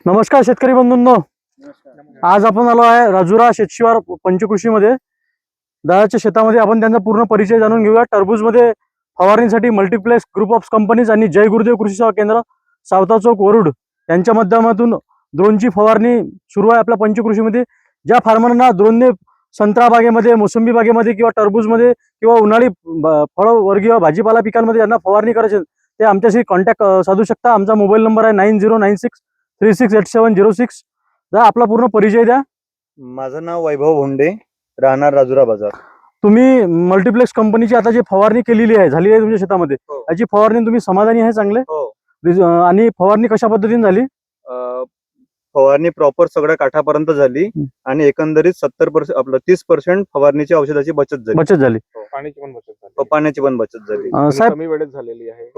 नमस्कार शेतकरी बंधूंनो, आज आपण आलो आहे राजुरा शेतशिवार पंचकृषीमध्ये. दादाच्या शेतामध्ये आपण त्यांचा पूर्ण परिचय जाणून घेऊया. टरबूजमध्ये फवारणीसाठी मल्टीप्लेक्स ग्रुप ऑफ कंपनीज आणि जय गुरुदेव कृषी सेवा केंद्र सावता चौक वरुड यांच्या माध्यमातून ड्रोनची फवारणी सुरू आहे आपल्या पंचकृषीमध्ये. ज्या फार्मरना ड्रोनने संत्रा बागेमध्ये, मोसंबी बागेमध्ये किंवा टरबूजमध्ये किंवा उन्हाळी फळवर्गीय भाजीपाला पिकांमध्ये यांना फवारणी करायची ते आमच्याशी कॉन्टॅक्ट साधू शकता. आमचा मोबाईल नंबर आहे 9096368706. आपला पूर्ण परिचय द्या. माझं नाव वैभव भोंडे, राहणार राजुरा बाजार. तुम्ही मल्टीप्लेक्स कंपनीची आता जी फवारणी केलेली आहे, झाली आहे तुमच्या शेतामध्ये, याची फवारणी तुम्ही समाधानी आहे चांगले? आणि फवारणी कशा पद्धतीने झाली? फवारणी प्रॉपर सगळ्या काठापर्यंत झाली आणि एकंदरीत 70% आपलं 30% फवारणीची औषधाची बचत झाली. पाण्याची पण बचत झाली. साहेब, कमी वेळेत झालेली आहे.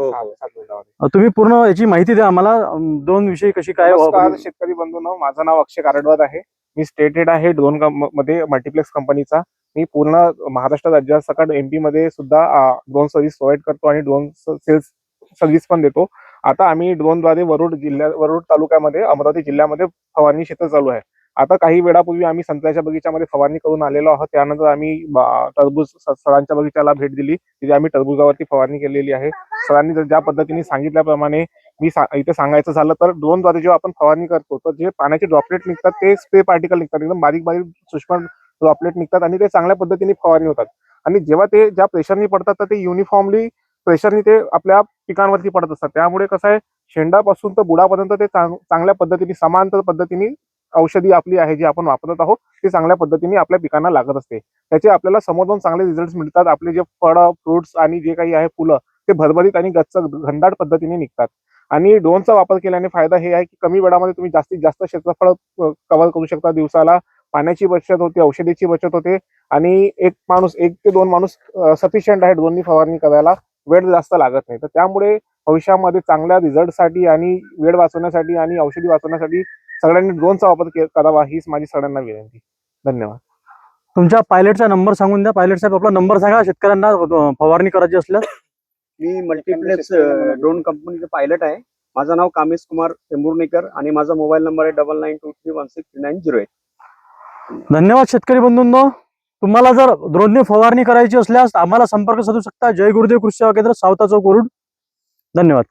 तुम्ही पूर्ण याची माहिती द्या आम्हाला. ड्रोन विषयी कशी काय? शेतकरी बंधूंनो, माझं नाव अक्षय कारडवाद आहे. मी स्टेट हेड आहे ड्रोन मध्ये मल्टीप्लेक्स कंपनीचा. मी पूर्ण महाराष्ट्र राज्यासकट MP मध्ये सुद्धा ड्रोन सर्व्हिस प्रोव्हाइड करतो आणि ड्रोन सेल्स सर्व्हिस पण देतो. आता आम्ही ड्रोनद्वारे वरुड तालुक्यामध्ये, अमरावती जिल्ह्यामध्ये फवारणी क्षेत्र चालू आहे. आता काही वेळापूर्वी आम्ही संत्र्याच्या बगीच्यामध्ये फवारणी करून आलेलो आहोत. त्यानंतर आम्ही टरबूज सरांच्या बगीच्याला भेट दिली, तिथे आम्ही टरबुजावरती फवारणी केलेली आहे. सरांनी ज्या पद्धतीने सांगितल्याप्रमाणे मी इथे सांगायचं झालं तर, ड्रोनद्वारे जेव्हा आपण फवारणी करतो तर जे पाण्याचे ड्रॉपलेट निघतात ते स्प्रे पार्टिकल निघतात, एकदम बारीक बारीक सूक्ष्म ड्रॉपलेट निघतात आणि ते चांगल्या पद्धतीने फवारणी होतात. आणि जेव्हा ते ज्या प्रेशरनी पडतात तर ते युनिफॉर्मली प्रेशरनी ते आपल्या पिकांवरती पडत असतात. त्यामुळे कसं आहे, शेंडापासून तर बुडापर्यंत ते चांगल्या पद्धतीने समांतर पद्धतीने औषधी आपली आहे जी आपण वापरत आहोत ती चांगल्या पद्धतीने आपल्या पिकांना लागत असते. त्याचे आपल्याला समोर जाऊन चांगले रिझल्ट मिळतात. आपले जे फळं, फ्रुट्स आणि जे काही आहे फुलं ते भरभरीत आणि गच्च घनदाट पद्धतीने निघतात. आणि ड्रोनचा वापर केल्याने फायदा हे आहे की कमी वेळामध्ये तुम्ही जास्तीत जास्त क्षेत्रफळ कव्हर करू शकता. दिवसाला पाण्याची बचत होते, औषधीची बचत होते आणि एक ते दोन माणूस सफिशियंट आहे ड्रोननी फवारणी करायला. वेळ जास्त लागत नाही. तर त्यामुळे भविष्यामध्ये चांगल्या रिझल्टसाठी आणि वेळ वाचवण्यासाठी आणि औषधी वाचवण्यासाठी सगळ्यांनी ड्रोनचा वापर करावा, हीच माझी सगळ्यांना विनंती. धन्यवाद. तुमच्या पायलटचा नंबर सांगून द्या. पायलट साहेब, आपला नंबर सांगा शेतकऱ्यांना फवारणी करायची असल्यास. मी मल्टीप्लेक्स ड्रोन कंपनीचे पायलट आहे. माझं नाव कामेश कुमार टेंभुर्णेकर आणि माझा मोबाईल नंबर आहे 9923163908. धन्यवाद शेतकरी बंधूंनो. तुम्हाला जर ड्रोनने फवारणी करायची असल्यास आम्हाला संपर्क साधू शकता. जय गुरुदेव कृषी सेवा केंद्र, सावता चौक वरुड. धन्यवाद.